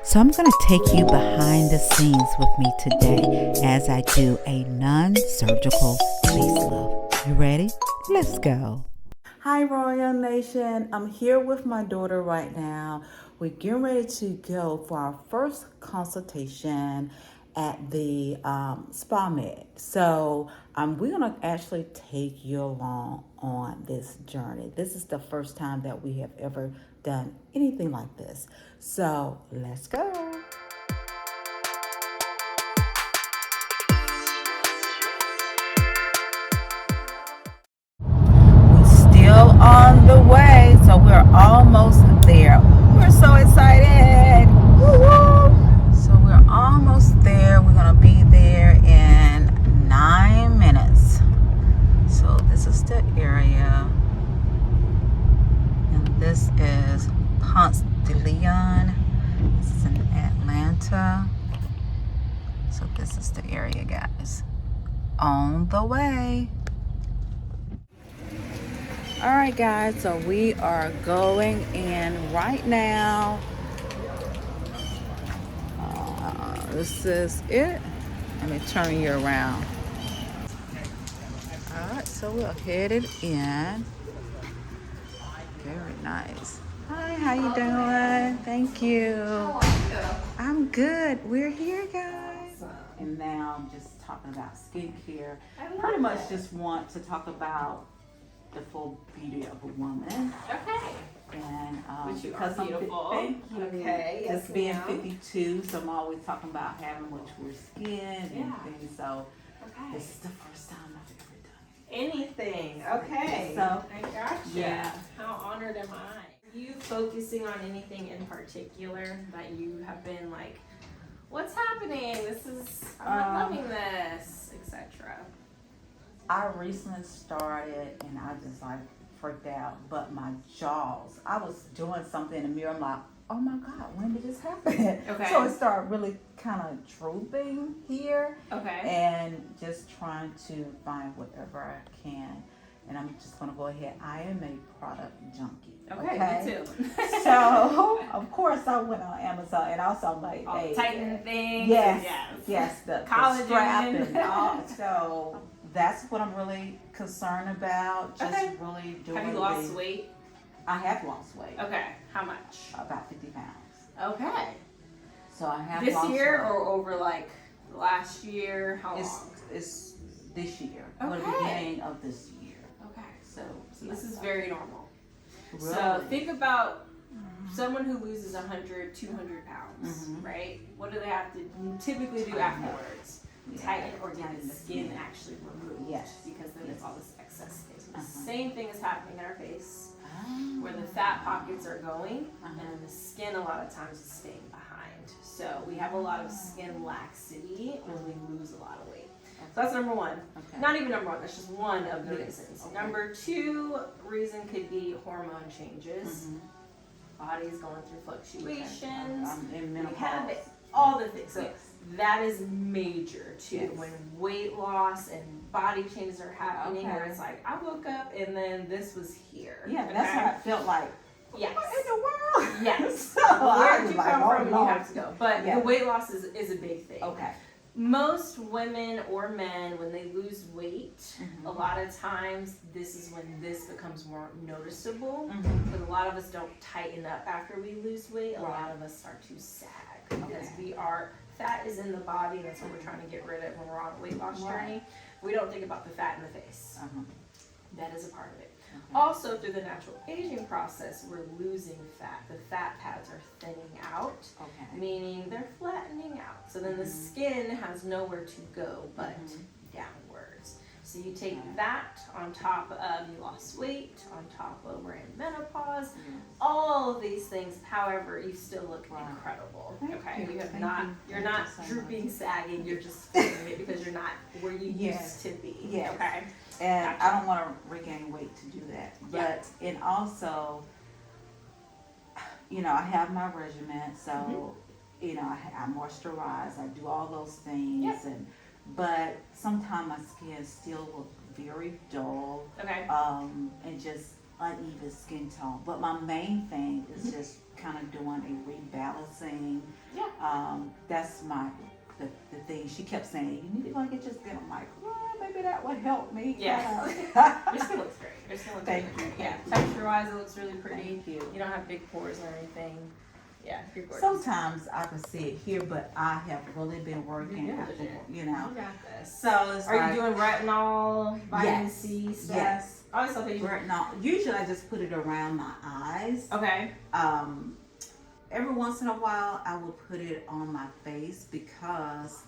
So I'm going to take you behind the scenes with me today as I do a non-surgical facelift. You ready? Let's go. Hi Royal Nation, I'm here with my daughter right now. We're getting ready to go for our first consultation at the spa med. So we're gonna actually take you along on this journey. This is the first time that we have ever done anything like this. So let's go. Still on the way, so we're almost there. We're so excited. Woo-hoo. So we're almost there. We're gonna be there in 9 minutes. So this is the area, and this is Ponce de Leon. This is in Atlanta. So this is the area, guys. On the way. All right, guys, so we are going in right now. This is it. Let me turn you around. All right, so we're headed in. Very nice. Hi, how you doing? Thank you. I'm good. We're here, guys. And now I'm just talking about skincare. Pretty much just want to talk about the full beauty of a woman. Okay. And Which you because are beautiful. Thank you. Okay. Yes, Just being ma'am. 52, so I'm always talking about having mature skin and things. So Okay. this is the first time I've ever done Anything. Okay. So, I gotcha. yeah. How honored am I? Are you focusing on anything in particular that you have been like, what's happening? I'm not loving this, etc. I recently started and I just like freaked out, but my jaws, I was doing something in the mirror, I'm like, oh my God, when did this happen? Okay. So it started really kind of drooping here. Okay. And just trying to find whatever I can. And I'm just gonna go ahead. I am a product junkie. Okay, me too. So of course I went on Amazon and also I'm like, All hey, tighten things. yes, the Collagen. strap and all. So that's what I'm really concerned about. Just Okay. really doing. Have you lost weight? I have lost weight. Okay. How much? About 50 pounds. Okay. So I have This lost year weight. or over like last year? How long? It's this year. Or the Okay. beginning of this year. Okay. So This is very normal. Really? So think about someone who loses 100, 200 pounds, right? What do they have to typically do afterwards? Tighten or get the skin actually removed. Yes. Because then there's all this excess skin. The same thing is happening in our face, where the fat pockets are going, and the skin a lot of times is staying behind. So we have a lot of skin laxity when we lose a lot of weight. So that's number one. Okay. Not even number one, that's just one of the reasons. Okay. Number two reason could be hormone changes. Body's going through fluctuations. In We menopause. have all the things. So Yes. that is major too. Yes. When weight loss and body changes are happening, where Okay. it's like, I woke up and then this was here. Yeah, that's how I felt like. Yes. What in the world? Yes. So I Where was did you like, come oh, from and you Lord. have to go. But Yeah. the weight loss is a big thing. Okay. Most women or men, when they lose weight, a lot of times this is when this becomes more noticeable. But a lot of us don't tighten up after we lose weight. A lot of us start to sag because fat is in the body, and that's what we're trying to get rid of when we're on a weight loss journey. We don't think about the fat in the face. That is a part of it. Also, through the natural aging process, we're losing fat. The fat pads are thinning out, meaning they're flattening out. So then the skin has nowhere to go but downwards. So you take that on top of you lost weight, on top of we're in menopause, all of these things. However, you still look incredible. You're not drooping, sagging. You're just feeling it because you're not where you used to be. Okay. And Gotcha. I don't want to regain weight to do that. But, and also, I have my regimen. So, I moisturize, I do all those things. But sometimes my skin still looks very dull. Okay. And just uneven skin tone. But my main thing is just kind of doing a rebalancing. Yeah. That's the thing. She kept saying, you need to go and get your skin. I'm like, well, maybe that would help me. Yeah. Your skin looks great. Your skin looks Thank great. you. Yeah. Texture-wise, it looks really pretty. Thank you. You don't have big pores or anything. Yeah, you're gorgeous. Sometimes I can see it here, but I have really been working, You're you know. You got this. So it's Are like, you doing retinol, vitamin Yes. C stuff? Yes. Oh, it's okay. retinol. Usually I just put it around my eyes. Okay. Every once in a while I will put it on my face because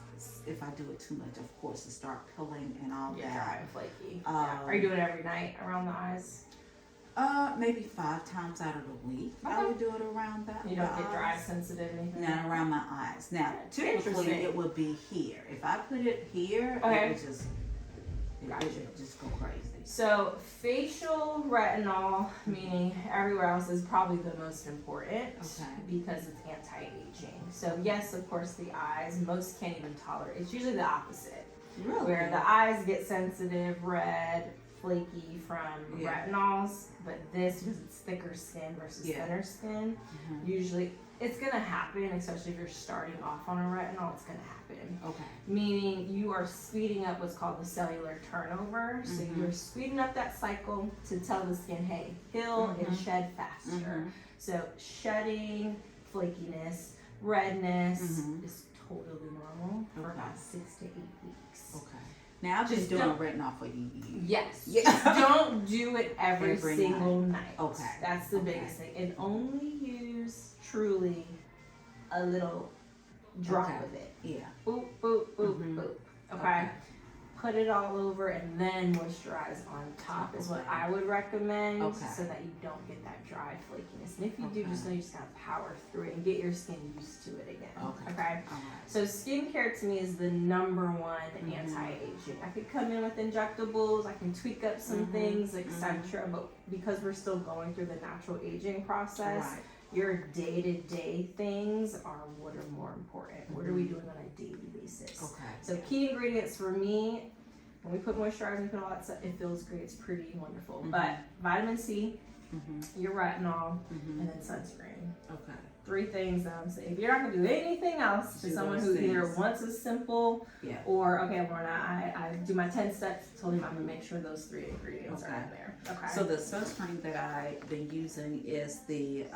if I do it too much, of course, it start pilling and all Yeah, that. dry and flaky. Yeah. Are you doing it every night around the eyes? Maybe 5 times out of the week. Okay. I would do it around that. You don't get dry, sensitive, anything? Not around my eyes. Now, typically it would be here. If I put it here, Okay. it would just, it would just go crazy. So facial retinol, meaning everywhere else, is probably the most important because it's anti-aging. So yes, of course, the eyes, most can't even tolerate. It's usually the opposite. Really? Where the eyes get sensitive, red, flaky from retinols, but this, because it's thicker skin versus thinner skin, usually it's gonna happen, especially if you're starting off on a retinol, it's gonna happen. Okay. Meaning you are speeding up what's called the cellular turnover. So you're speeding up that cycle to tell the skin, hey, heal and shed faster. So shedding, flakiness, redness is totally normal for about 6 to 8 weeks. Okay. Now I've been doing retinol for you. Yes. Yeah. Don't do it every single night. Okay. That's the biggest thing. And only use truly a little drop of it. Yeah. Boop, boop, boop, boop. Okay. Put it all over and then moisturize on top is what I would recommend so that you don't get that dry flakiness. And if you do, just know you just gotta power through it and get your skin used to it again. Okay. So skincare to me is the number one anti-aging. I could come in with injectables, I can tweak up some things, etc. But because we're still going through the natural aging process, your day-to-day things are what are more important. What are we doing on a daily basis? So key ingredients for me, when we put moisturizer and put all that stuff, it feels great. It's pretty wonderful. But vitamin C, your retinol, and then sunscreen. 3 things that I'm saying. If you're not gonna do anything else to someone who either wants a simple or Lorna, I do my 10 steps. Told him I'm gonna make sure those 3 ingredients are in there. Okay. So the sunscreen that I've been using is the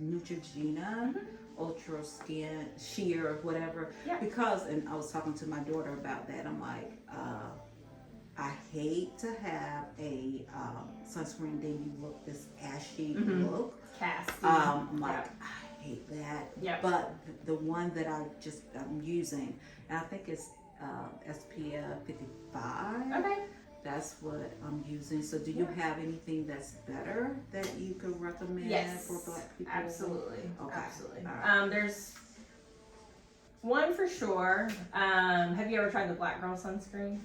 Neutrogena Ultra Skin Sheer or whatever. Because, and I was talking to my daughter about that. I'm like, I hate to have a sunscreen then you look this ashy look. Casty. I'm like, I hate that. But the one that I'm using, and I think it's SPF 55. Okay. That's what I'm using. So do you have anything that's better that you could recommend for Black people? Absolutely. Okay. Absolutely. Right. There's one for sure. Have you ever tried the Black Girl sunscreen?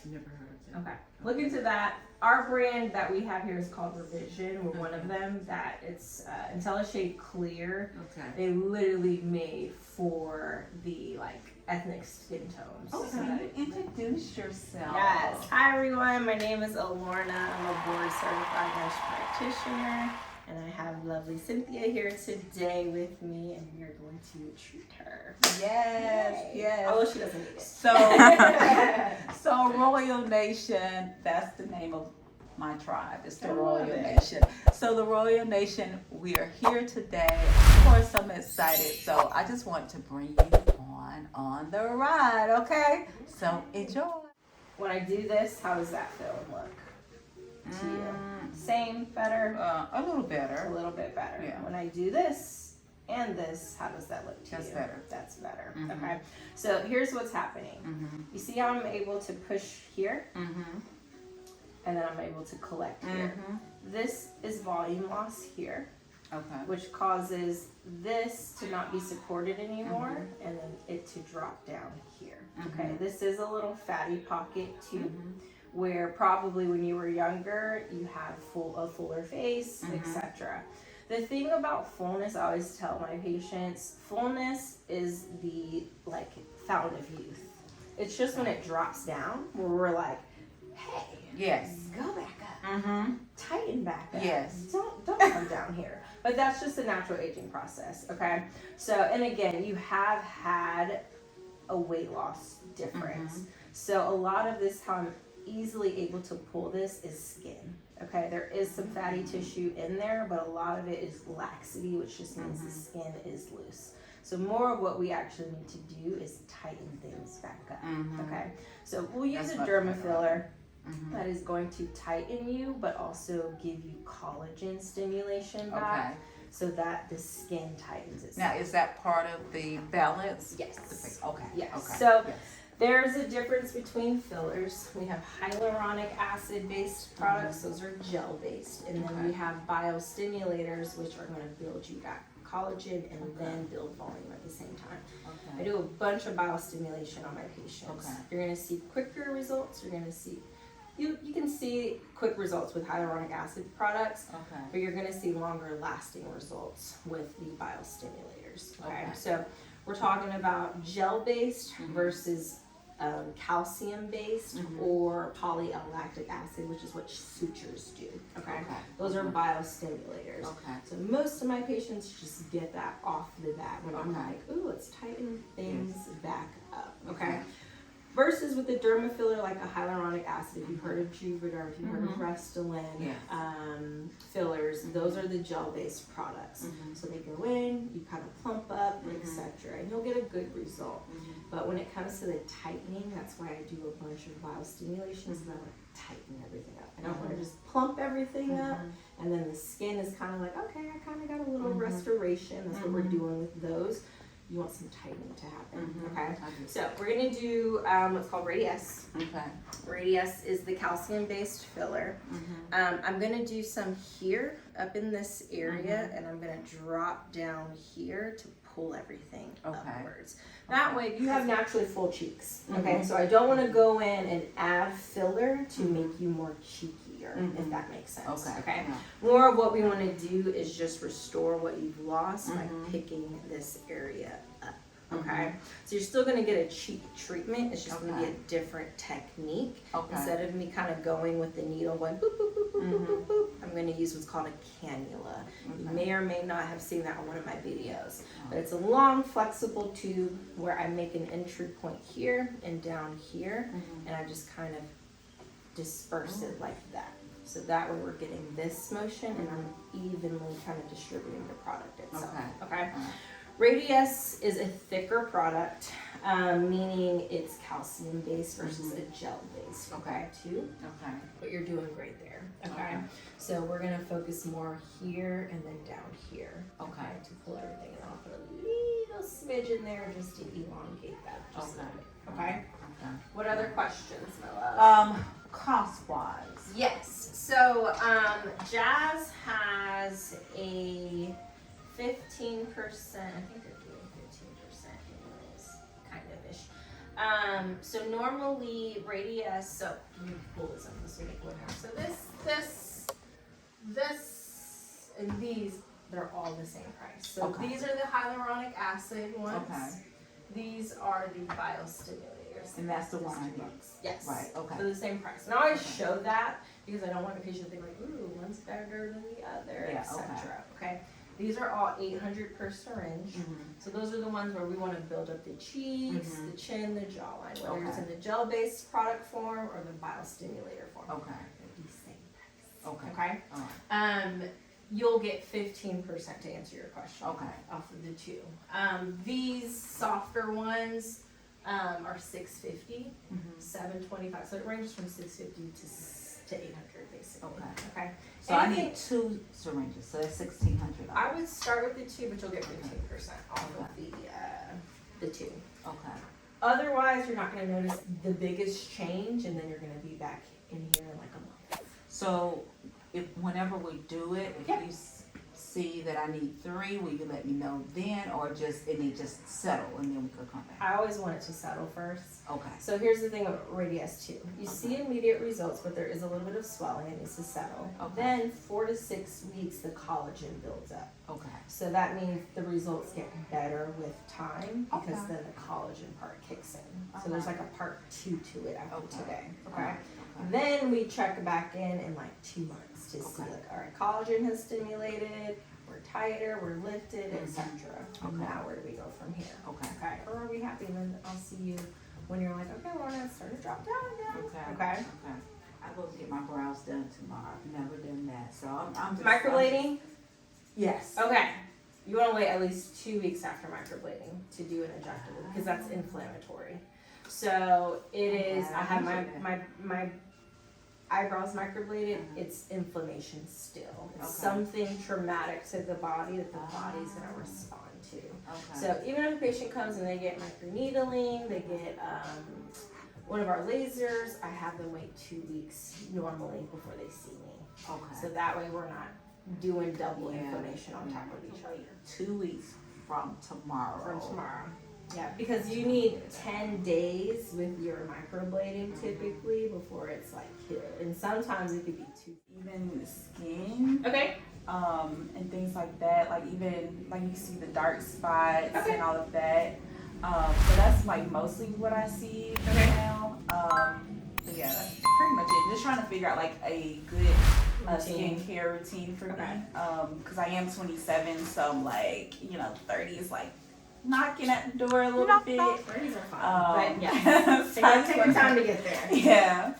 Never heard of it. Okay. Look into that. Our brand that we have here is called Revision. We're one of them. That it's IntelliShade Clear. They literally made for the ethnic skin tones. Oh, so you introduce yourself. Yes. Hi everyone. My name is Lorna. I'm a board certified nurse practitioner, and I have lovely Cynthia here today with me, and we are going to treat her. Yes. Although she doesn't need it. So Royal Nation, that's the name of my tribe. It's the Royal Nation. So the Royal Nation, we are here today. Of course, I'm excited. So I just want to bring you on the ride, okay? So enjoy. When I do this, how does that feel and look to you? Same, better? A little better. A little bit better. Yeah. When I do this and this, how does that look to you? That's better. That's better. Okay. So here's what's happening. You see how I'm able to push here? And then I'm able to collect here. This is volume loss here. Which causes this to not be supported anymore and then it to drop down here. Okay, this is a little fatty pocket too, where probably when you were younger you had a fuller face, etc. The thing about fullness, I always tell my patients, fullness is the fountain of youth. It's just when it drops down where we're like, hey, yes, go back up. Tighten back up. Yes. Don't come down here. But that's just a natural aging process, okay? So, and again, you have had a weight loss difference. So a lot of this, how I'm easily able to pull this is skin. Okay, there is some fatty tissue in there, but a lot of it is laxity, which just means the skin is loose. So more of what we actually need to do is tighten things back up. Okay, so we'll use a derma filler that is going to tighten you, but also give you collagen stimulation back. So that the skin tightens itself. Now, is that part of the balance? Yes. Okay. Yes. Okay. So there's a difference between fillers. We have hyaluronic acid based products, those are gel based, and then we have biostimulators, which are going to build you back collagen and then build volume at the same time. I do a bunch of biostimulation on my patients. You're going to see quicker results. You're going to see you can see quick results with hyaluronic acid products, but you're going to see longer lasting results with the biostimulators. So we're talking about gel based versus calcium based or polylactic acid, which is what sutures do. Those are biostimulators. So most of my patients just get that off the bat when I'm like, ooh, let's tighten things back up. Versus with the derma filler, like a hyaluronic acid, if you've heard of Juvederm, if you've heard of Restylane, fillers, those are the gel-based products. So they go in, you kind of plump up, etc., and you'll get a good result. But when it comes to the tightening, that's why I do a bunch of biostimulations, and I want to tighten everything up. I don't want to just plump everything up, and then the skin is kind of like, okay, I kind of got a little restoration. That's what we're doing with those. You want some tightening to happen, So we're gonna do what's called Radiesse. Radiesse is the calcium-based filler. I'm gonna do some here, up in this area, and I'm gonna drop down here to pull everything upwards. That way, you have naturally full cheeks, So I don't wanna go in and add filler to make you more cheekier, if that makes sense, More of what we wanna do is just restore what you've lost by picking this area up, So you're still gonna get a cheek treatment, it's just gonna be a different technique. Instead of me kind of going with the needle going boop, boop, boop, boop, boop, boop, boop, I'm gonna use what's called a cannula. You may or may not have seen that on one of my videos, but it's a long flexible tube where I make an entry point here and down here, and I just kind of disperse it like that. So that way we're getting this motion and I'm evenly kind of distributing the product itself, Radiesse is a thicker product, meaning it's calcium based versus a gel based, too. But you're doing great there, So we're gonna focus more here and then down here, to pull everything in. I'll put a little smidge in there just to elongate that just a little bit, What other questions, my love? Cost-wise. Yes, so Jazz has a 15%, I think they're doing 15% anyways, kind of ish. So normally Radiesse, so let me pull this up this way. So this, and these, they're all the same price. So these are the hyaluronic acid ones. These are the biostimulators. And that's the $100. Yes. Right, So the same price. Now I show that because I don't want the patient to think like, ooh, one's better than the other, etc. These are all 800 per syringe. So those are the ones where we want to build up the cheeks, the chin, the jawline, whether it's in the gel-based product form or the biostimulator form. They're the same price. You'll get 15% to answer your question off of the two. These softer ones are $650, $725. So it ranges from $650 to $800 basically. So I need 2 syringes, so that's $1,600. I would start with the 2, but you'll get 15% off of the 2. Otherwise, you're not going to notice the biggest change, and then you're going to be back in here in like a month. So if whenever we do it, if you see that I need 3, will you let me know then, or just it need just settle and then we could come back? I always want it to settle first. So here's the thing about Radiesse too. You see immediate results, but there is a little bit of swelling. It needs to settle. Then 4 to 6 weeks, the collagen builds up. Okay. So that means the results get better with time because then the collagen part kicks in. So there's like a part 2 to it after today. Okay. Then we check back in like 2 months to see like, all right, collagen has stimulated, we're tighter, we're lifted, etc. And now where do we go from here? Okay. Or are we happy? And then I'll see you when you're like, okay, we're gonna start to drop down again. Okay. I'm supposed to get my brows done tomorrow. I've never done that, so I'm just Microblading? Yes. Okay. You want to wait at least 2 weeks after microblading to do an injectable because that's inflammatory. So it is. I have my eyebrows microbladed. It's inflammation still. It's something traumatic to the body that the body's going to respond to. So even if a patient comes and they get microneedling, they get one of our lasers, I have them wait 2 weeks normally before they see me. So that way we're not doing double inflammation on top of each other. 2 weeks from tomorrow. Yeah, because you need 10 days with your microblading typically before it's like healed. And sometimes it could be 2. Even skin. Okay. And things like that. Like even like you see the dark spots and all of that. So that's like mostly what I see now. But yeah, that's pretty much it. Just trying to figure out like a good skincare routine for me. Because I am 27, so I'm like, 30 is like knocking at the door a little bit. 30s are fine. But yeah, take your time to get there. Yeah.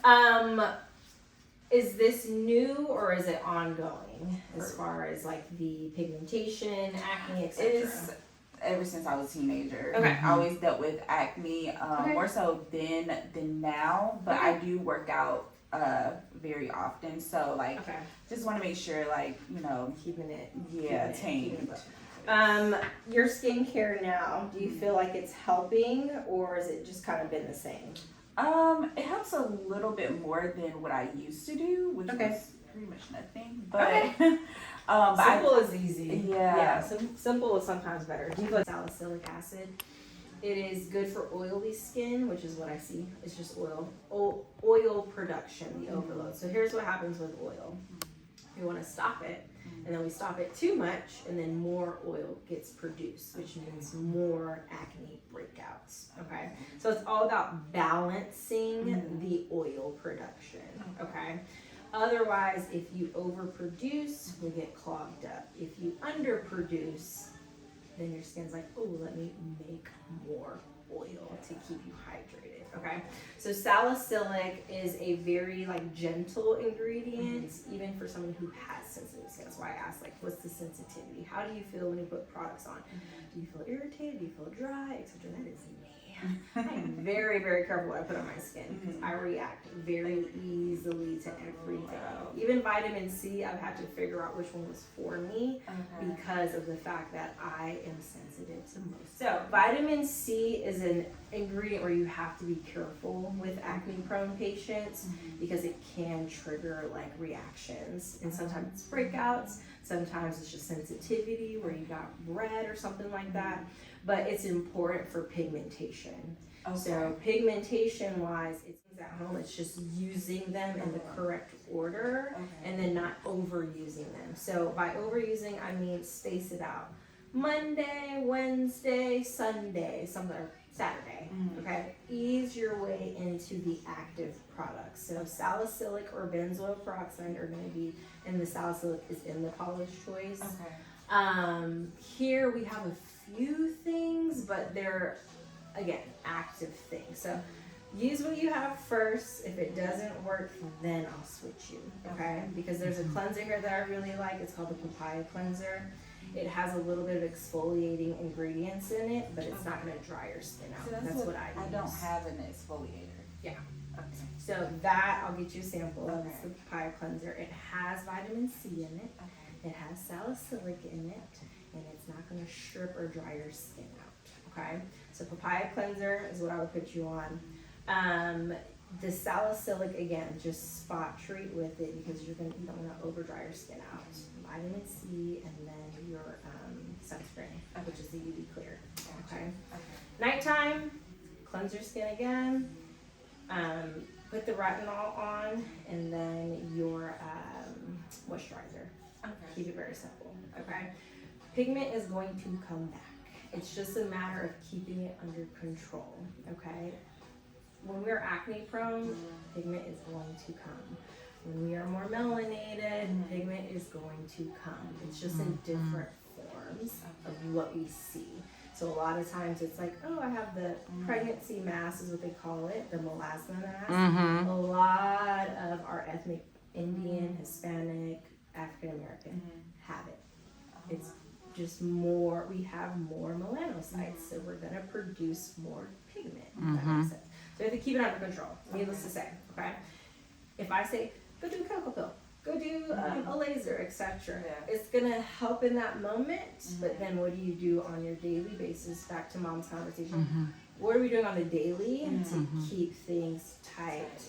Is this new or is it ongoing as far as like the pigmentation, acne, etc.? It's ever since I was a teenager. Okay. I always dealt with acne, more so then than now, but I do work out very often, so like just want to make sure like keeping it tamed. Your skincare now, do you feel like it's helping or has it just kind of been the same? It helps a little bit more than what I used to do, which was pretty much nothing, but simple is easy. Yeah, simple is sometimes better. Do you put salicylic acid? It is good for oily skin, which is what I see. It's just oil production, the overload. So here's what happens with oil. We want to stop it, and then we stop it too much, and then more oil gets produced, which means more acne breakouts. Okay, so it's all about balancing the oil production. Okay. Otherwise, if you overproduce, we get clogged up. If you underproduce, then your skin's like, oh, let me make more oil to keep you hydrated. Okay, so salicylic is a very like gentle ingredient, even for someone who has sensitive skin. That's why I asked, like, what's the sensitivity? How do you feel when you put products on? Do you feel irritated? Do you feel dry, etc.? That is me. I'm very, very careful what I put on my skin because I react very easily to everything. Even vitamin C, I've had to figure out which one was for me because of the fact that I am sensitive to most. So vitamin C is an ingredient where you have to be careful with acne-prone patients because it can trigger like reactions, and sometimes it's breakouts, sometimes it's just sensitivity where you got red or something like that. But it's important for pigmentation. So pigmentation wise, it's at home, it's just using them in the correct order and then not overusing them. So by overusing, I mean space it out. Monday, Wednesday, Sunday, Saturday. Okay, ease your way into the active products. So salicylic or benzoyl peroxide are going to be, and the salicylic is in the Paulas choice. Here we have a few things, but they're again active things. So use what you have first. If it doesn't work, then I'll switch you. Okay? Because there's a cleanser here that I really like. It's called the papaya cleanser. It has a little bit of exfoliating ingredients in it, but it's not going to dry your skin out. So that's what I use. I don't have an exfoliator. Yeah. Okay. So that I'll get you a sample of. It's the papaya cleanser. It has vitamin C in it. It has salicylic in it, and it's not going to strip or dry your skin out. Okay, so papaya cleanser is what I would put you on. The salicylic, again, just spot treat with it because you don't want to over dry your skin out. Vitamin C, and then your sunscreen, which is the UV clear. Okay. Nighttime, cleanse your skin again. Put the retinol on, and then your moisturizer. Keep it very simple. Okay. pigment is going to come back. It's just a matter of keeping it under control, okay? When we're acne prone, pigment is going to come. When we are more melanated, pigment is going to come. It's just in different forms of what we see. So a lot of times it's like, oh, I have the pregnancy mass is what they call it, the melasma mass. A lot of our ethnic Indian, Hispanic, African American have it. It's just more, we have more melanocytes, so we're gonna produce more pigment. That makes sense. So we have to keep it under control, needless to say, okay? If I say, go do a chemical pill, go do a laser, etc. It's gonna help in that moment, but then what do you do on your daily basis? Back to mom's conversation. What are we doing on the daily to keep things tight,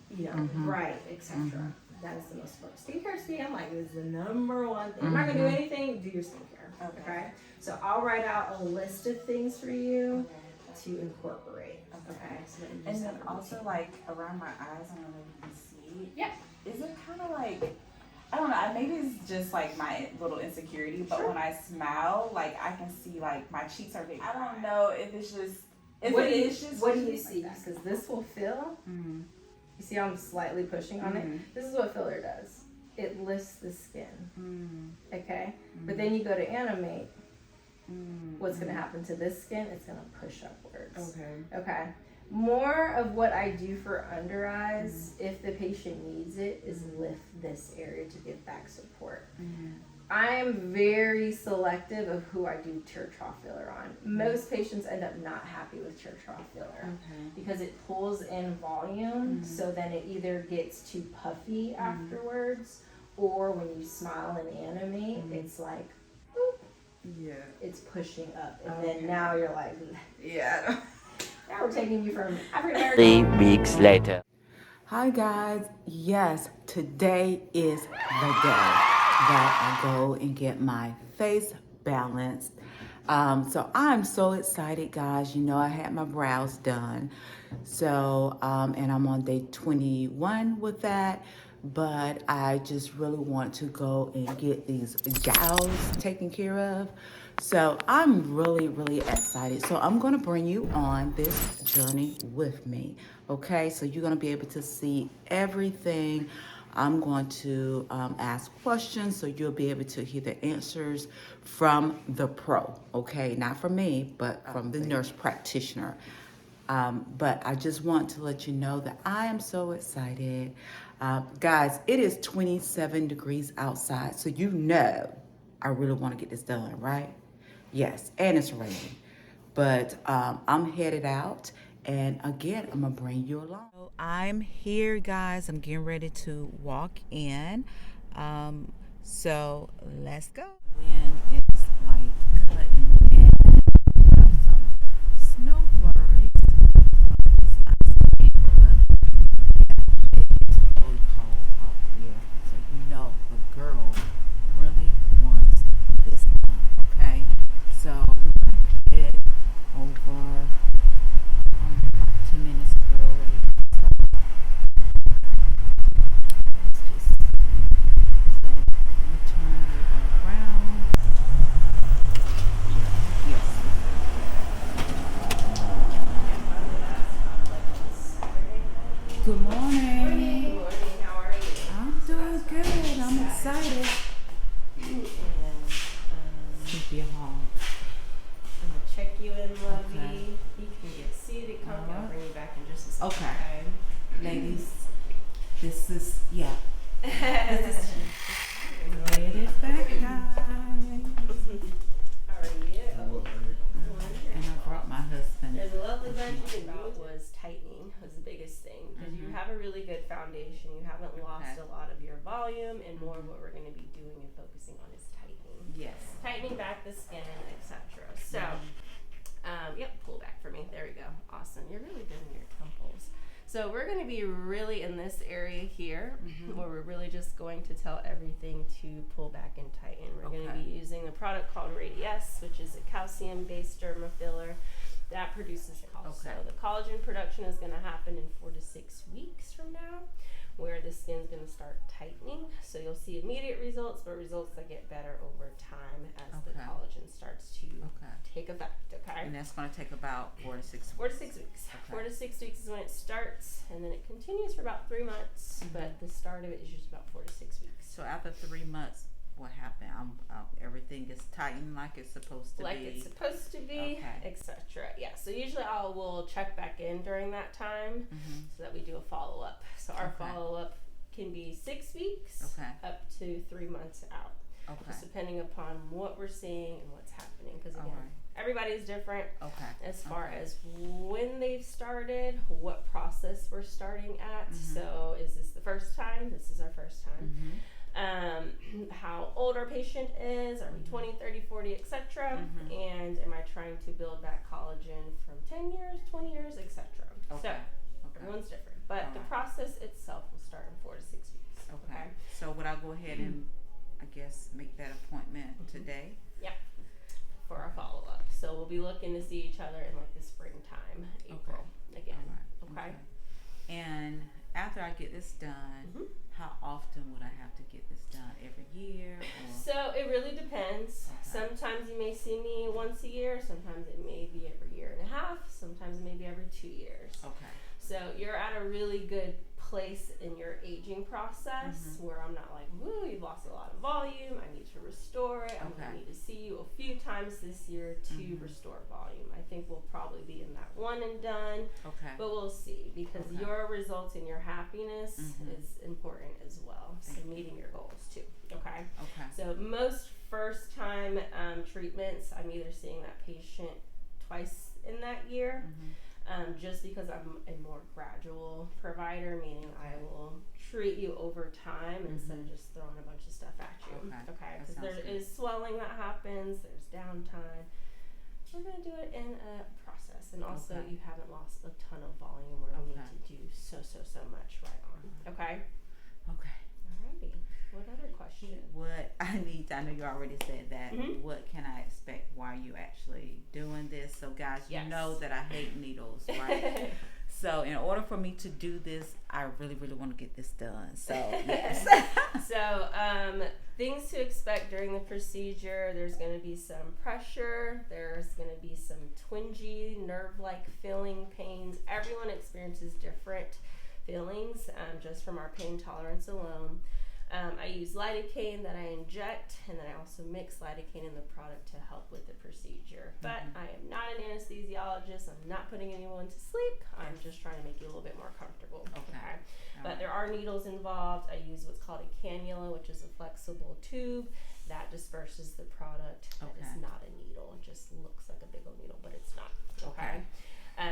you know, bright, etc. That is the most important. Skincare to me, I'm like, is the number one thing. I'm not gonna do anything, do your skincare. Okay? So I'll write out a list of things for you to incorporate. Okay. So that you And just then have a also routine. like around my eyes, I don't know if you can see. Yeah. Is it kind of like, I don't know, maybe it's just like my little insecurity, but when I smile, like I can see like my cheeks are big. I don't know if it's just, What do you see? Like Because this will fill. You see how I'm slightly pushing on it? This is what filler does. It lifts the skin. Okay? But then you go to animate. What's going to happen to this skin? It's going to push upwards. Okay? More of what I do for under eyes, if the patient needs it, is lift this area to give back support. I am very selective of who I do tear trough filler on. Most patients end up not happy with tear trough filler because it pulls in volume, so then it either gets too puffy afterwards, or when you smile and animate, it's like, boop, it's pushing up, and then now you're like, now we're taking you from African American. 3 weeks later. Hi guys, yes, today is the day that I go and get my face balanced. So I'm so excited, guys. You know, I had my brows done. So, and I'm on day 21 with that. But I just really want to go and get these gals taken care of. So I'm really, really excited. So I'm going to bring you on this journey with me. Okay, so you're going to be able to see everything. I'm going to ask questions, so you'll be able to hear the answers from the pro. Okay, not from me, but from the nurse practitioner. But I just want to let you know that I am so excited. Guys, it is 27 degrees outside, so you know I really want to get this done, right? Yes, and it's raining. But I'm headed out, and again, I'm going to bring you along. So I'm here, guys. I'm getting ready to walk in. So let's go. Wind is like cutting in. We have some snow flurries. It's not skin, but it's really cold out here. So you know the girl really wants this done, okay? So we're going to head over 10 minutes early. So let's just, so I'm going to turn you around. Yes. Good morning. Good morning, how are you? I'm doing good. I'm excited. Keep you home. I'm gonna check you in, lovey. Okay. You can get seated, comfy. I'll bring you back in just a second. Okay. Ladies, this is, yeah. This is, lay it back, guys. How are you? And I brought my husband. There's a lovely bunch you did about was tightening was the biggest thing because you have a really good foundation. You haven't lost a lot of your volume, and more of what we're going to be doing and focusing on is tightening. Yes. Tightening back the skin, etc. So, yep, pull back for me. There we go. Awesome. You're really good in your temples. So we're going to be really in this area here where we're really just going to tell everything to pull back and tighten. We're going to be using a product called Radiesse, which is a calcium-based dermafiller that produces collagen. So the collagen production is going to happen in 4 to 6 weeks from now. where the skin's going to start tightening. So you'll see immediate results, but results that get better over time as the collagen starts to take effect. Okay. And that's going to take about 4 to 6 weeks. 4 to 6 weeks. Okay. 4 to 6 weeks is when it starts, and then it continues for about 3 months. But the start of it is usually about 4 to 6 weeks. So after 3 months, what happened? Everything gets tightened like it's supposed to be. Like it's supposed to be, etc. Yeah. So usually we'll check back in during that time so that we do a follow up. So our follow up can be 6 weeks up to 3 months out. Just depending upon what we're seeing and what's happening. Because again, everybody's different as far as when they've started, what process we're starting at. So is this the first time? This is our first time. How old our patient is, are we 20, 30, 40, etc. And am I trying to build back collagen from 10 years, 20 years, etc. So everyone's different, but the process itself will start in 4 to 6 weeks. Okay. So would I go ahead and I guess make that appointment today? Yeah, for our follow-up. So we'll be looking to see each other in like the springtime, April again. Okay. And after I get this done, how often would I have to get this done? Every year? Or? So it really depends. Sometimes you may see me once a year. Sometimes it may be every year and a half. Sometimes it may be every 2 years. So you're at a really good place in your aging process where I'm not like, woo, you've lost a lot of volume. I need to restore it. I'm going to need to see you a few times this year to restore volume. I think we'll probably be in that one and done. But we'll see, because your results and your happiness is important as well. So meeting your goals too. So most first time treatments, I'm either seeing that patient twice in that year. Just because I'm a more gradual provider, meaning I will treat you over time instead of just throwing a bunch of stuff at you. Because there is swelling that happens, there's downtime. We're going to do it in a process, and also you haven't lost a ton of volume where we need to do so much right on. Okay. Alrighty. What other question? What I need to, I know you already said that. What can I expect while you actually doing this? So guys, you know that I hate needles, right? So in order for me to do this, I really want to get this done. So yes. So things to expect during the procedure: there's going to be some pressure. There's going to be some twingy, nerve-like feeling pains. Everyone experiences different feelings just from our pain tolerance alone. I use lidocaine that I inject, and then I also mix lidocaine in the product to help with the procedure. But I am not an anesthesiologist. I'm not putting anyone to sleep. I'm just trying to make you a little bit more comfortable. But there are needles involved. I use what's called a cannula, which is a flexible tube that disperses the product. That is not a needle. It just looks like a big old needle, but it's not.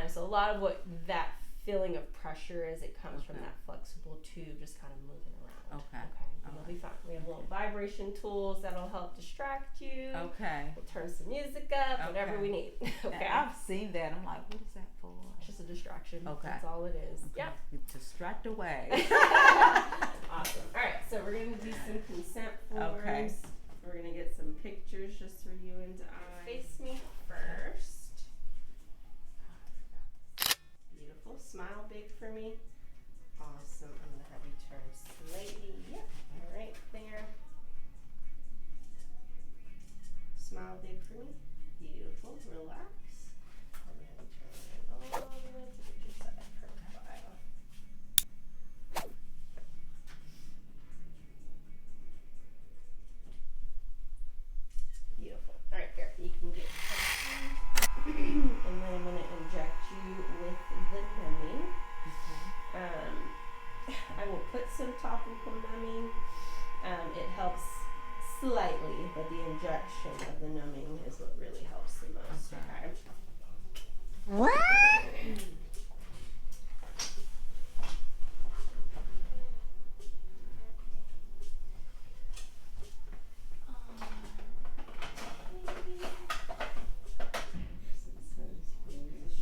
So a lot of what that feeling of pressure is, it comes from that flexible tube just kind of moving around. You'll be fine. We have little vibration tools that'll help distract you. We'll turn some music up, whatever we need. I've seen that. I'm like, what is that for? It's just a distraction. That's all it is. Distract away. Awesome. All right, so we're going to do some consent forms. We're going to get some pictures just for you and I. Face me first. Beautiful. Smile big for me. Awesome. I'm going to have you turn slightly. Right there. Smile big for me. Beautiful. Relax. I'm going to have you turn it all the way to the other side profile. Beautiful. All right, here. You can get and then I'm going to inject you with the numbing. I will put some topical numbing. It helps slightly, but the injection of the numbing is what really helps the most. What?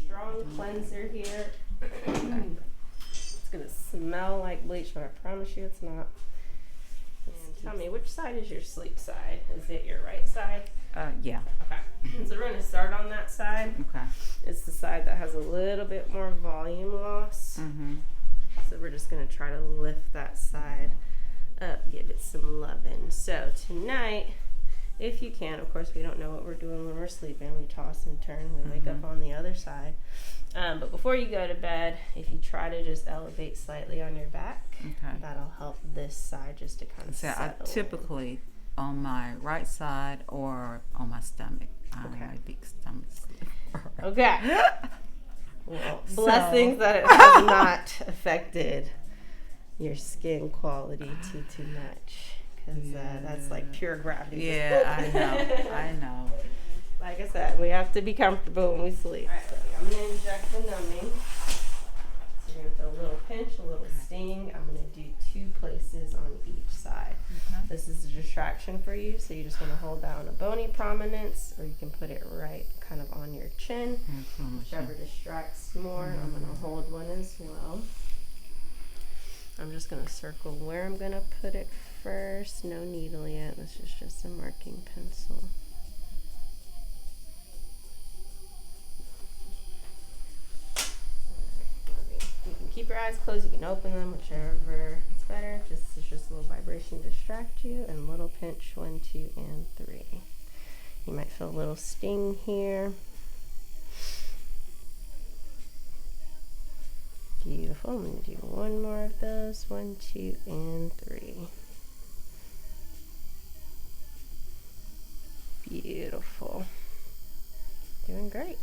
Strong cleanser here. It's gonna smell like bleach, but I promise you it's not. Tell me, which side is your sleep side? Is it your right side? Yeah. So we're gonna start on that side. It's the side that has a little bit more volume loss. So we're just gonna try to lift that side up, give it some loving. So tonight, if you can, of course we don't know what we're doing when we're sleeping. We toss and turn, we wake up on the other side. But before you go to bed, if you try to just elevate slightly on your back, that'll help this side just to kind of settle. I typically on my right side or on my stomach. I'm a big stomach sleeper. Okay. Well, blessings that it has not affected your skin quality too much, because that's like pure gravity. Yeah, I know. Like I said, we have to be comfortable when we sleep. All right, I'm going to inject the numbing. So you're going to feel a little pinch, a little sting. I'm going to do 2 places on each side. This is a distraction for you, so you just want to hold down a bony prominence, or you can put it right kind of on your chin, whichever distracts more. I'm going to hold one as well. I'm just going to circle where I'm going to put it first. No needle yet. This is just a marking pencil. You can keep your eyes closed, you can open them, whichever is better. It's just a little vibration to distract you, and little pinch 1, 2, and 3. You might feel a little sting here. Beautiful. I'm going to do 1 more of those. 1, 2, and 3. Beautiful. Doing great.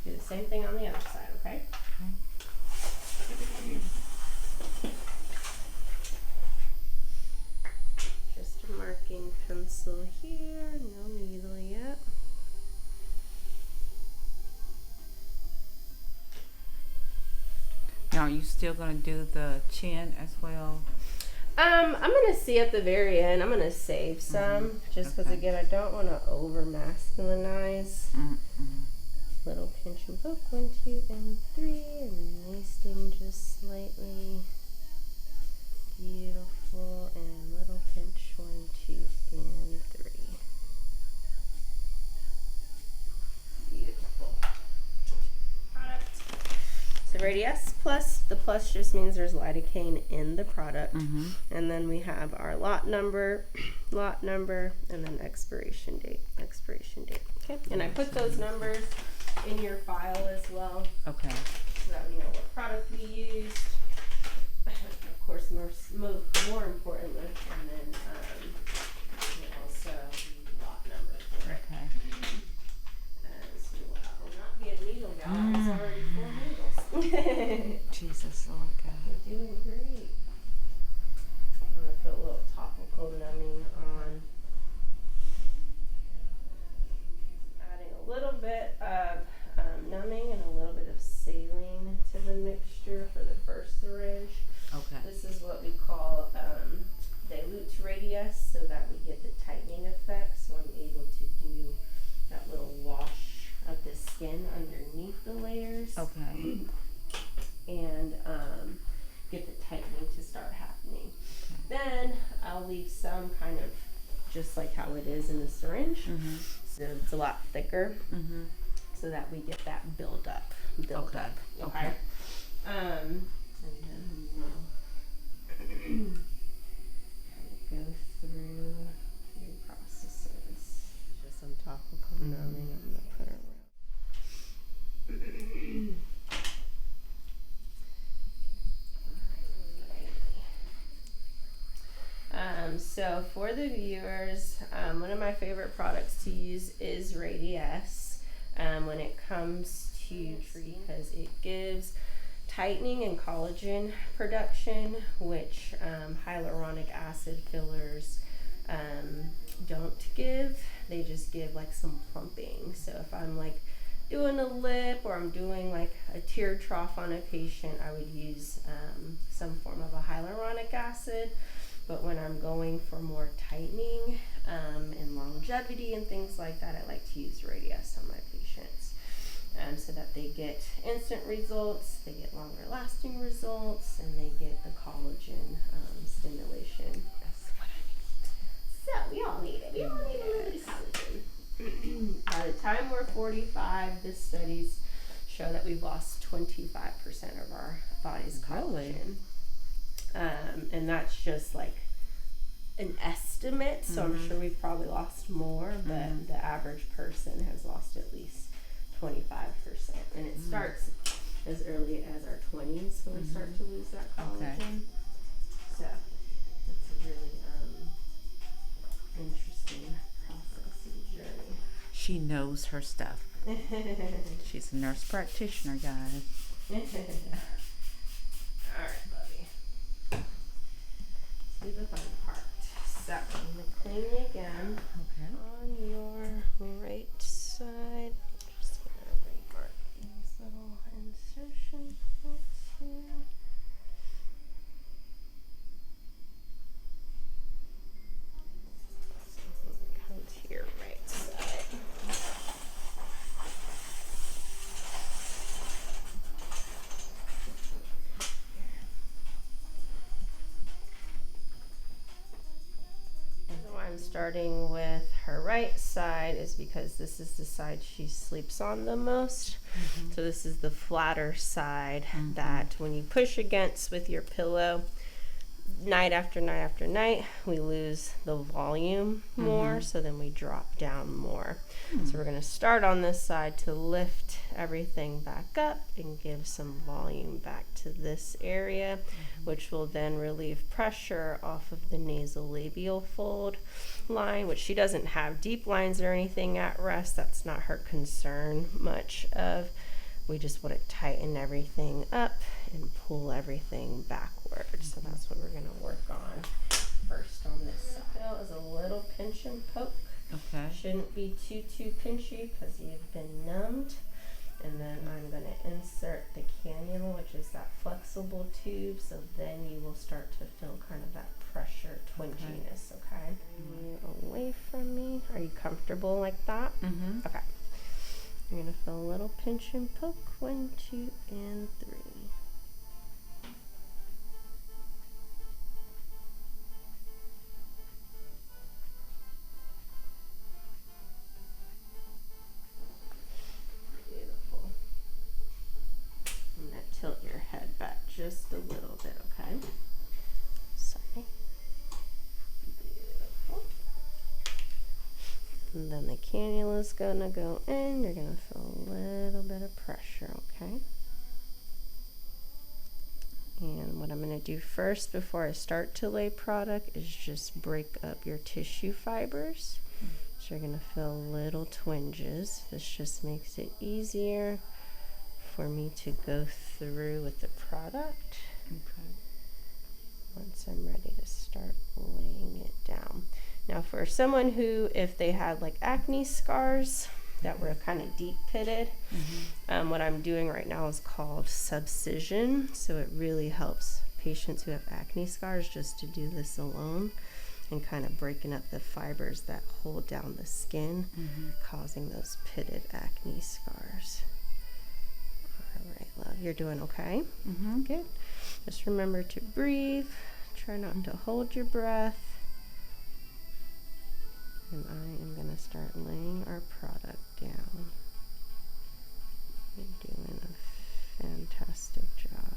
Do the same thing on the other side, okay? Just a marking pencil here, no needle yet. Now, are you still going to do the chin as well? I'm going to see at the very end. I'm going to save some, just because, again, I don't want to over masculinize. Little pinch and poke, 1, 2, and 3, and wasting just slightly. Beautiful, and little pinch, 1, 2, and 3. Beautiful. Product. So Radiesse Plus, the plus just means there's lidocaine in the product. And then we have our lot number, and then expiration date. Okay, and I put those numbers in your file as well. Okay. So that we know what product we used. Of course, more importantly, and then also the lot number for it. Okay. As well. Will not be a needle gal. It's already 4 needles. Jesus, Lord God. You're doing great. I'm going to put a little topical numbing on. Adding a little bit of numbing and a little bit of saline to the mixture for the first syringe. Okay. This is what we call dilute Radiesse, so that we get the tightening effect. So I'm able to do that little wash of the skin underneath the layers. Okay. And get the tightening to start happening. Then I'll leave some kind of just like how it is in the syringe. So it's a lot thicker, so that we get that build up. Okay. And then we'll go through your processes. Just some topical numbing. I'm gonna put around. So for the viewers, one of my favorite products to use is Radiesse when it comes to because it gives tightening and collagen production, which hyaluronic acid fillers don't give. They just give like some plumping. So if I'm like doing a lip or I'm doing like a tear trough on a patient, I would use some form of a hyaluronic acid. But when I'm going for more tightening and longevity and things like that, I like to use Radiesse on my patients so that they get instant results, they get longer lasting results, and they get the collagen stimulation. That's what I need. So we all need it. We all need a little bit of collagen. By the time we're 45, the studies show that we've lost 25% of our body's collagen. And that's just like an estimate, so I'm sure we've probably lost more, but the average person has lost at least 25%. And it starts as early as our 20s when we start to lose that collagen. So it's a really interesting process and journey. She knows her stuff. She's a nurse practitioner, guys. All right, buddy. See the fun part. So I'm gonna clean you again on your right side. Just gonna remark these little insertion points here. So come to your right side. I'm starting with her right side is because this is the side she sleeps on the most. So this is the flatter side that when you push against with your pillow night after night after night, we lose the volume more, so then we drop down more. So we're going to start on this side to lift everything back up and give some volume back to this area, which will then relieve pressure off of the nasolabial fold line, which she doesn't have deep lines or anything at rest. That's not her concern much of. We just want to tighten everything up and pull everything backwards. So that's what we're going to work on first on this side. Is a little pinch and poke. Shouldn't be too pinchy because you've been numbed. And then I'm going to insert the cannula, which is that flexible tube. So then you will start to feel kind of that pressure twinginess. Okay. Away from me. Are you comfortable like that? Okay. You're going to feel a little pinch and poke. 1, 2, and 3. Beautiful. I'm going to tilt your head back just a little bit, okay? Sorry. Beautiful. And then the cannula is going to go in. You're going to feel a little bit of pressure, okay? And what I'm going to do first before I start to lay product is just break up your tissue fibers. So you're going to feel little twinges. This just makes it easier for me to go through with the product. Once I'm ready to start laying it down. Now for someone who, if they had like acne scars that were kind of deep pitted, what I'm doing right now is called subcision. So it really helps patients who have acne scars just to do this alone and kind of breaking up the fibers that hold down the skin, causing those pitted acne scars. All right, love, you're doing okay? Good. Just remember to breathe. Try not to hold your breath. And I am going to start laying our product down. You're doing a fantastic job.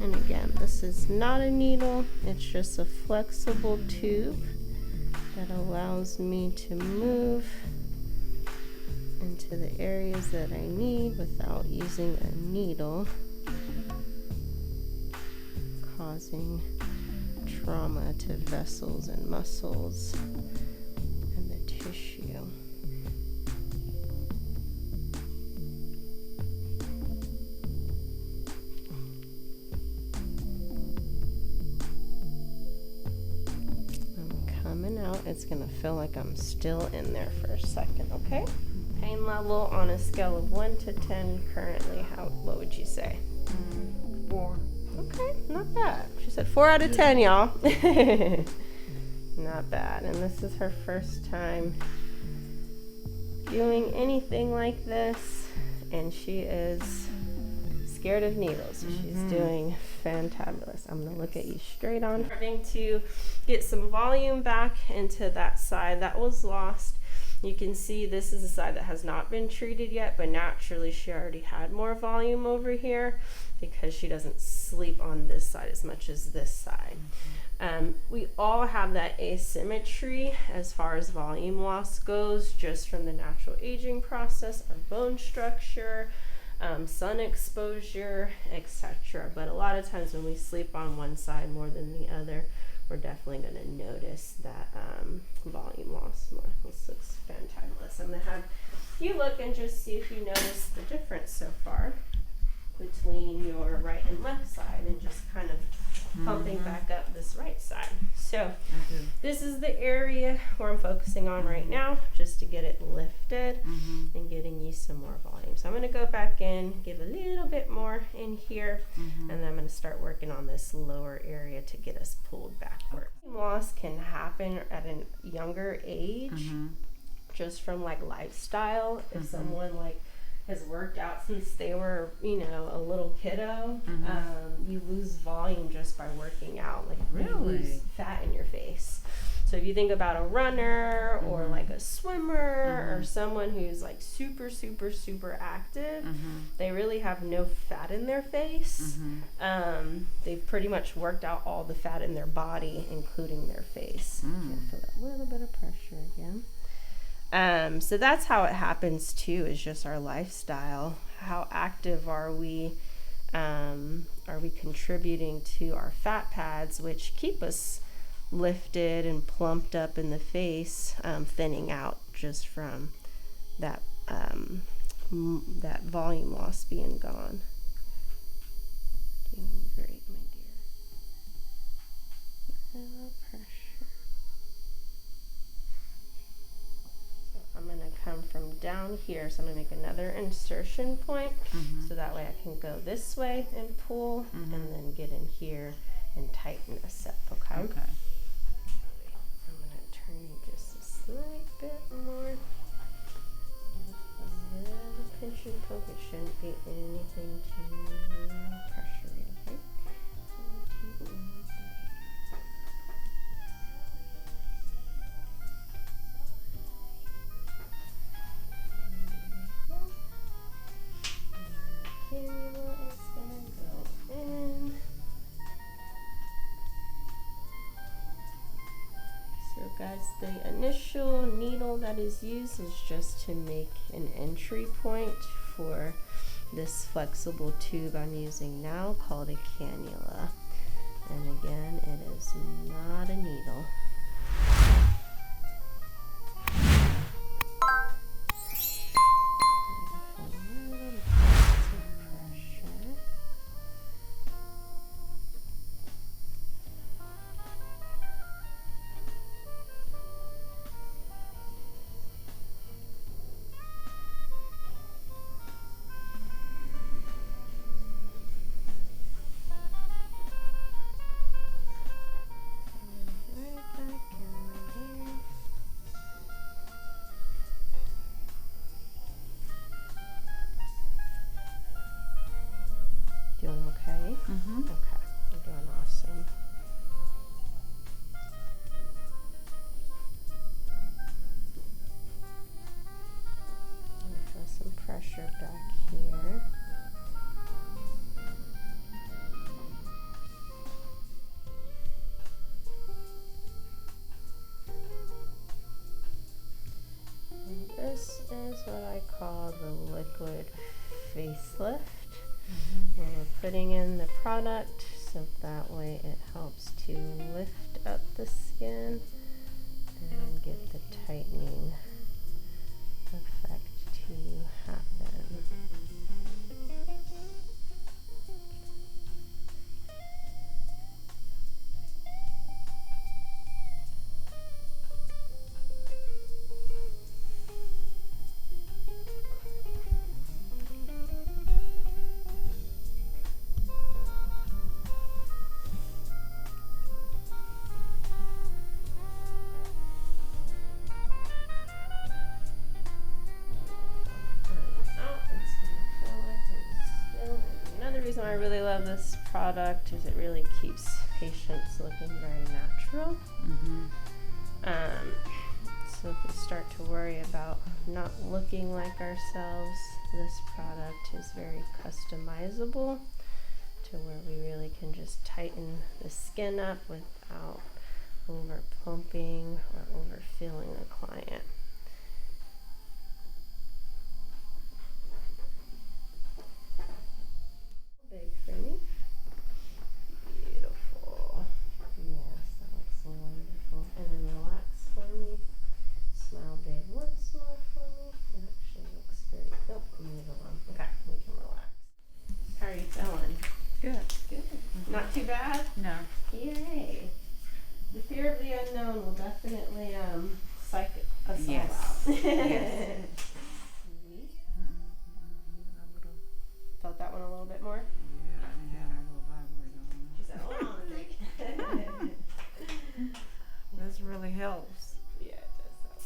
And again, this is not a needle, it's just a flexible tube that allows me to move into the areas that I need without using a needle, causing trauma to vessels and muscles and the tissue. It's going to feel like I'm still in there for a second, okay? Pain level on a scale of 1 to 10 currently, what would you say? 4. Okay, not bad. She said 4 out of 10, y'all. Not bad. And this is her first time doing anything like this, and she is scared of needles. So she's doing fantabulous. I'm gonna look at you straight on. Starting to get some volume back into that side that was lost. You can see this is the side that has not been treated yet, but naturally she already had more volume over here because she doesn't sleep on this side as much as this side. We all have that asymmetry as far as volume loss goes, just from the natural aging process, our bone structure, sun exposure, etc. But a lot of times when we sleep on one side more than the other, we're definitely going to notice that volume loss more. This looks fantabulous. I'm going to have you look and just see if you notice the difference so far between your right and left side, and just kind of pumping back up this right side. So this is the area where I'm focusing on right now, just to get it lifted and getting you some more volume. So I'm going to go back in, give a little bit more in here, and then I'm going to start working on this lower area to get us pulled backward. Loss can happen at a younger age, just from like lifestyle. If someone like has worked out since they were, you know, a little kiddo, you lose volume just by working out. Like, you lose fat in your face. So if you think about a runner or like a swimmer or someone who's like super, super, super active, they really have no fat in their face. They've pretty much worked out all the fat in their body, including their face. Feel that little bit of pressure again. So that's how it happens too, is just our lifestyle. How active are we? Are we contributing to our fat pads, which keep us lifted and plumped up in the face, thinning out just from that that volume loss being gone. Doing great, my dear. A little pressure. I'm going to come from down here, so I'm going to make another insertion point, so that way I can go this way and pull, and then get in here and tighten this up, okay? Okay. I'm going to turn you just a slight bit more. A little pinch and poke. It shouldn't be anything too pressury, okay? Cannula is gonna go in. So guys, the initial needle that is used is just to make an entry point for this flexible tube I'm using now, called a cannula. And again, it is not a needle. Doing okay? Okay, you're doing awesome. I feel some pressure back here. And this is what I call the liquid facelift. Where we're putting in the product, so that way it helps to lift up the skin and get the tightening effect to happen. I really love this product is it really keeps patients looking very natural. So if we start to worry about not looking like ourselves, this product is very customizable to where we really can just tighten the skin up without over plumping or overfilling the client. Big for me. Beautiful. Yes, that looks wonderful. And then relax for me. Smile big once more for me. It actually looks great. Nope, move along. Okay, we can relax. How are you feeling? Good. Good. Not too bad? No. Yay. The fear of the unknown will definitely psych us all Yes. out. Yes. Felt that one a little bit more? Yeah, I had a little vibrator on it. She said, hold on a second. This really helps. Yeah, it does help.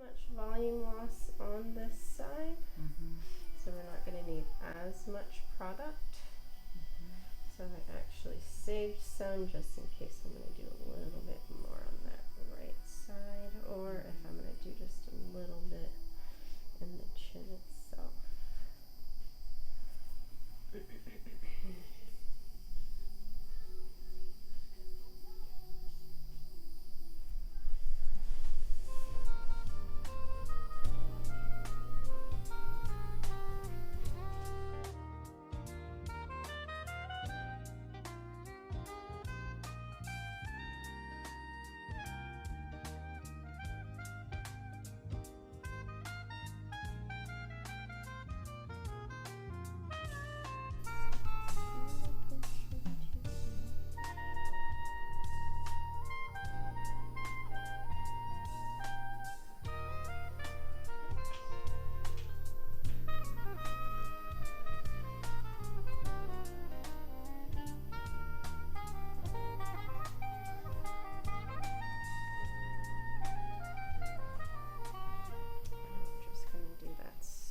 Much volume loss on this side, so we're not going to need as much product. So I actually saved some just in case I'm going to do a little bit more on that right side, or if I'm going to do just a little bit in the chin itself.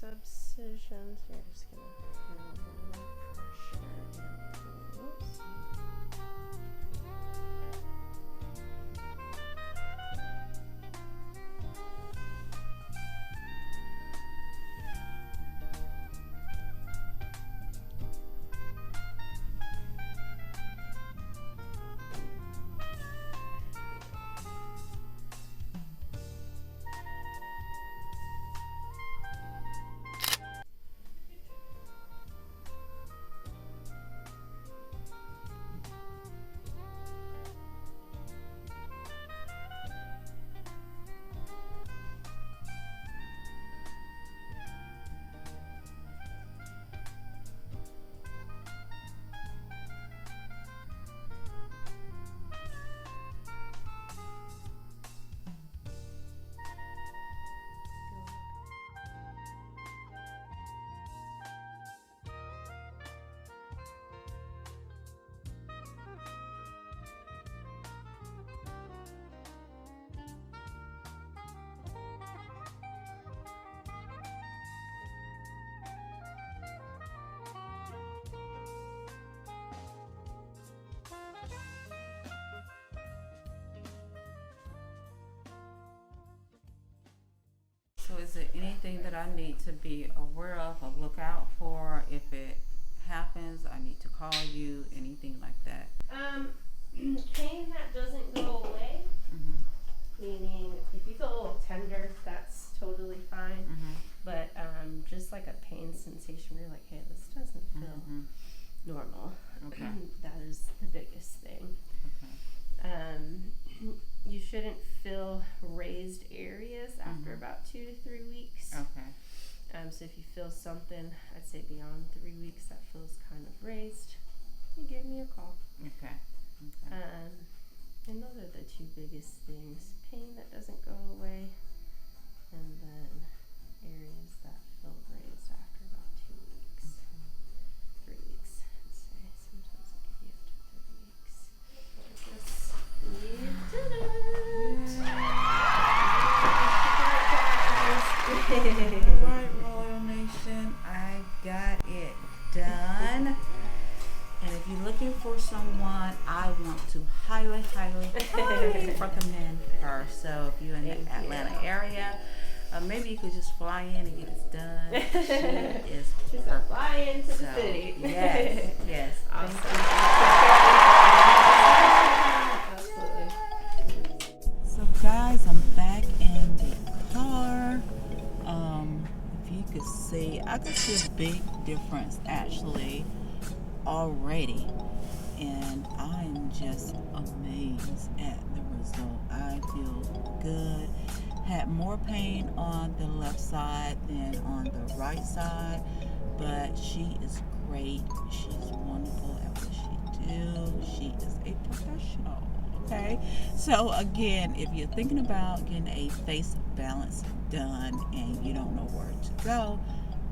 Subcision, so you're just going to feel a little pressure and pulse. So is there anything that I need to be aware of or look out for if it happens? I need to call you, anything like that? Pain that doesn't go away, meaning if you feel a little tender, that's totally fine. But just like a pain sensation, you're like, hey, this doesn't feel normal. Okay. That is the biggest thing. Okay. You shouldn't feel raised areas after about 2 to 3 weeks. Okay. So if you feel something, I'd say beyond 3 weeks that feels kind of raised, you give me a call. Okay. And those are the two biggest things: pain that doesn't go away, and then areas that feel raised after about 2 weeks. 3 weeks, I'd say. Sometimes I'll give you up to 3 weeks. You did it! All right, Royal Nation, I got it done. And if you're looking for someone, I want to highly recommend her. So if you're in the Atlanta area, maybe you could just fly in and get it done. She is Just perfect. fly into the city. Yes, yes. Awesome. Absolutely. So guys, I'm back in the car. If you could see, I could see a big difference actually already, and I'm just amazed at the result. I feel good. Had more pain on the left side than on the right side, but she is great. She's wonderful at what she do. She is a professional. Okay, so again, if you're thinking about getting a face balance done and you don't know where to go,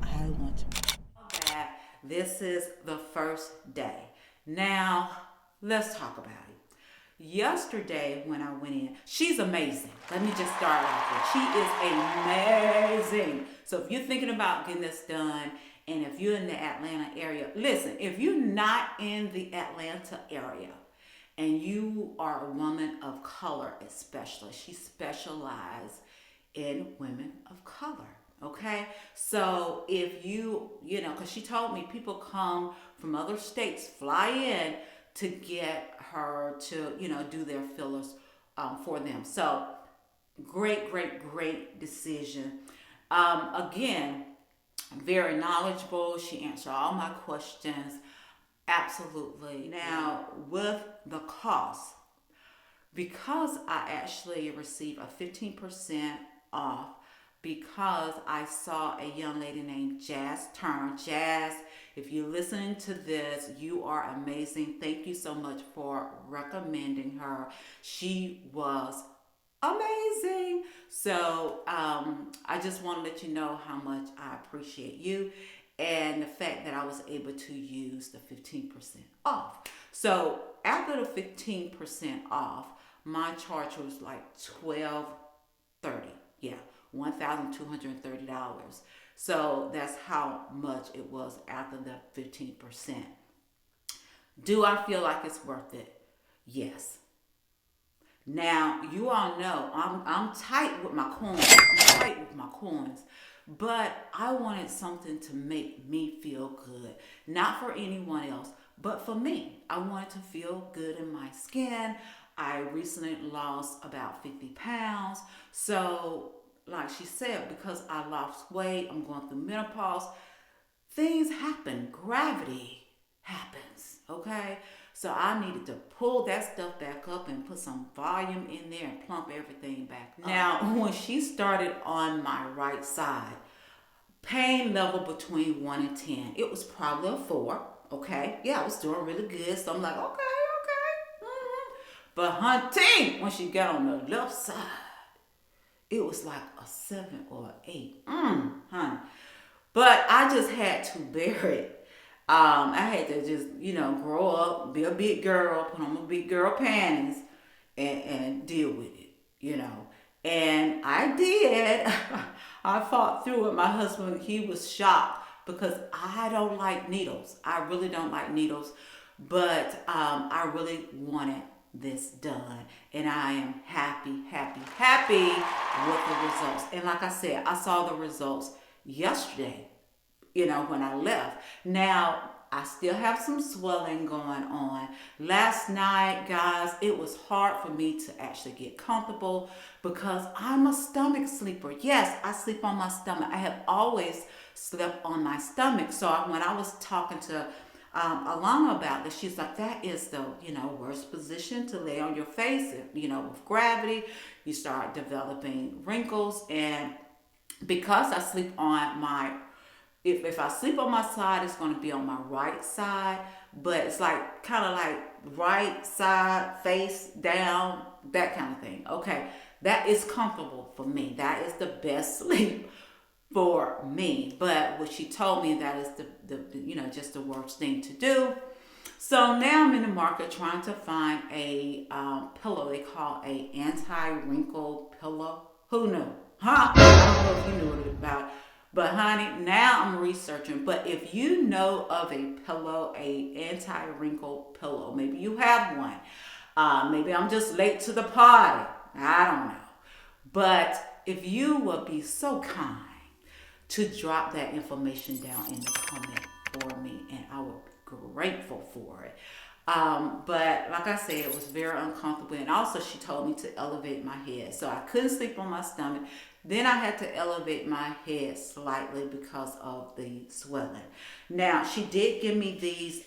I want to. This is the first day. Now, let's talk about it. Yesterday when I went in, she's amazing. Let me just start off with, she is amazing. So if you're thinking about getting this done, and if you're in the Atlanta area, listen, if you're not in the Atlanta area, and you are a woman of color especially, she specializes in women of color. Okay, so if you know, because she told me people come from other states, fly in to get her to, do their fillers for them. So great decision. Again, very knowledgeable. She answered all my questions. Absolutely. Now, with the cost, because I actually received a 15% off, because I saw a young lady named Jazz Turner. Jazz, if you're listening to this, you are amazing. Thank you so much for recommending her. She was amazing. So I just want to let you know how much I appreciate you and the fact that I was able to use the 15% off. So after the 15% off, my charge was like $1,230. Yeah. $1,230. So that's how much it was after the 15%. Do I feel like it's worth it? Yes. Now, you all know I'm tight with my coins. But I wanted something to make me feel good. Not for anyone else, but for me. I wanted to feel good in my skin. I recently lost about 50 pounds. So like she said, because I lost weight, I'm going through menopause, things happen. Gravity happens, okay? So I needed to pull that stuff back up and put some volume in there and plump everything back up. Now, when she started on my right side, pain level between 1 and 10, it was probably a 4, okay? Yeah, I was doing really good, so I'm like, okay. Mm-hmm. But hunting, when she got on the left side, it was like a 7 or an 8. Honey. But I just had to bear it. I had to just, grow up, be a big girl, put on my big girl panties, and deal with it, And I did. I fought through it. My husband, he was shocked because I don't like needles. I really don't like needles. But I really wanted this done, and I am happy with the results. And like I said, I saw the results yesterday, when I left. Now, I still have some swelling going on. Last night, guys, it was hard for me to actually get comfortable because I'm a stomach sleeper. Yes, I sleep on my stomach. I have always slept on my stomach. So when I was talking to Alana about this, she's like, that is the worst position to lay on your face. With gravity, you start developing wrinkles. And because I sleep on my, if I sleep on my side, it's going to be on my right side, but it's like kind of like right side, face down, that kind of thing. Okay, that is comfortable for me. That is the best sleep for me. But what she told me, that is the just the worst thing to do. So now I'm in the market trying to find a pillow they call a anti-wrinkle pillow. Who knew? Huh? I don't know if you knew about But honey, now I'm researching. But if you know of a pillow, a anti-wrinkle pillow, maybe you have one. Maybe I'm just late to the party. I don't know. But if you would be so kind to drop that information down in the comment for me, and I would be grateful for it. But like I said, it was very uncomfortable. And also she told me to elevate my head. So I couldn't sleep on my stomach. Then I had to elevate my head slightly because of the swelling. Now, she did give me these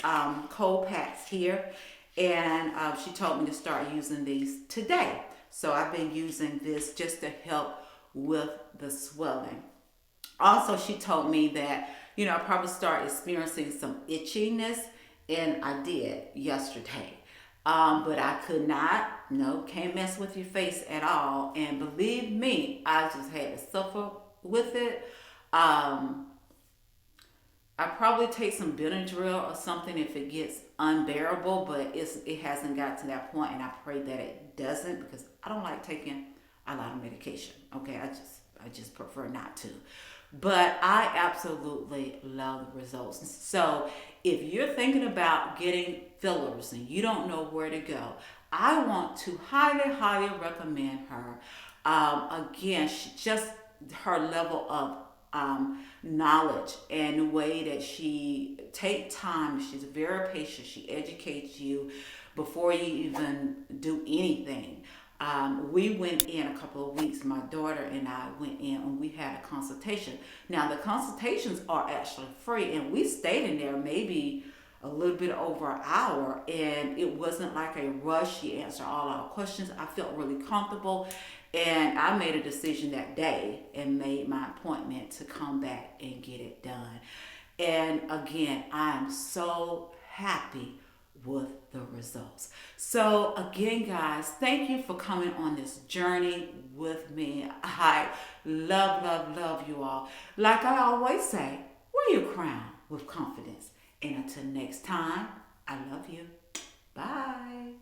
cold packs here. And she told me to start using these today. So I've been using this just to help with the swelling. Also, she told me that, I probably start experiencing some itchiness, and I did yesterday. But I could not, can't mess with your face at all. And believe me, I just had to suffer with it. I probably take some Benadryl or something if it gets unbearable, but it hasn't got to that point, and I pray that it doesn't, because I don't like taking a lot of medication. Okay, I just prefer not to. But I absolutely love the results. So if you're thinking about getting fillers and you don't know where to go, I want to highly, highly recommend her. Again, just her level of knowledge and the way that she take time. She's very patient. She educates you before you even do anything. We went in a couple of weeks, my daughter and I went in, and we had a consultation. Now the consultations are actually free, and we stayed in there maybe a little bit over an hour, and it wasn't like a rush. She answered all our questions. I felt really comfortable, and I made a decision that day and made my appointment to come back and get it done. And again, I'm so happy with the results. So again, guys, thank you for coming on this journey with me. I love, love, love you all. Like I always say, wear your crown with confidence. And until next time, I love you. Bye.